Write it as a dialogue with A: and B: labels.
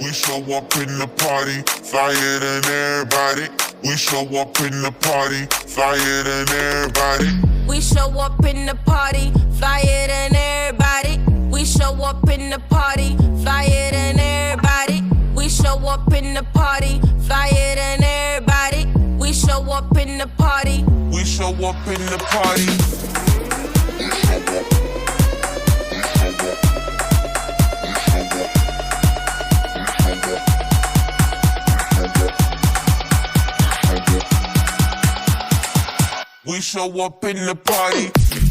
A: We show up in the party, flyer than everybody. We show up in the party, flyer than everybody.
B: We show up in the party, flyer than everybody. We show up in the party, flyer than everybody. We show up in the party, flyer than everybody. We show up in the party.
A: We show up in the party. We show up in the party.